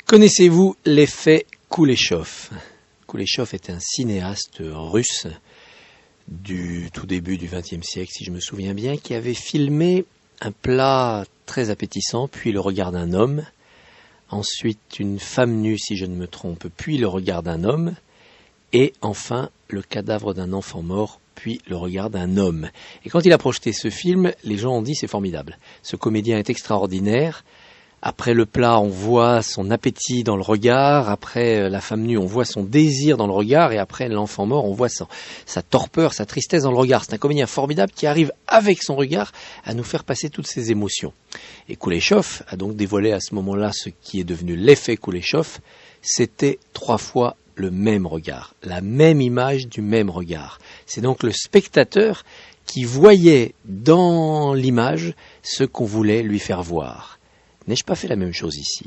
Connaissez-vous l'effet Kuleshov? Kuleshov est un cinéaste russe du tout début du XXe siècle, si je me souviens bien, qui avait filmé un plat très appétissant, puis le regard d'un homme, ensuite une femme nue, si je ne me trompe, puis le regard d'un homme, et enfin le cadavre d'un enfant mort, puis le regard d'un homme. Et quand il a projeté ce film, les gens ont dit c'est formidable. Ce comédien est extraordinaire. Après le plat, on voit son appétit dans le regard. Après la femme nue, on voit son désir dans le regard. Et après l'enfant mort, on voit sa torpeur, sa tristesse dans le regard. C'est un comédien formidable qui arrive avec son regard à nous faire passer toutes ces émotions. Et Kuleshov a donc dévoilé à ce moment-là ce qui est devenu l'effet Kuleshov. C'était 3 fois le même regard, la même image du même regard. C'est donc le spectateur qui voyait dans l'image ce qu'on voulait lui faire voir. N'ai-je pas fait la même chose ici ?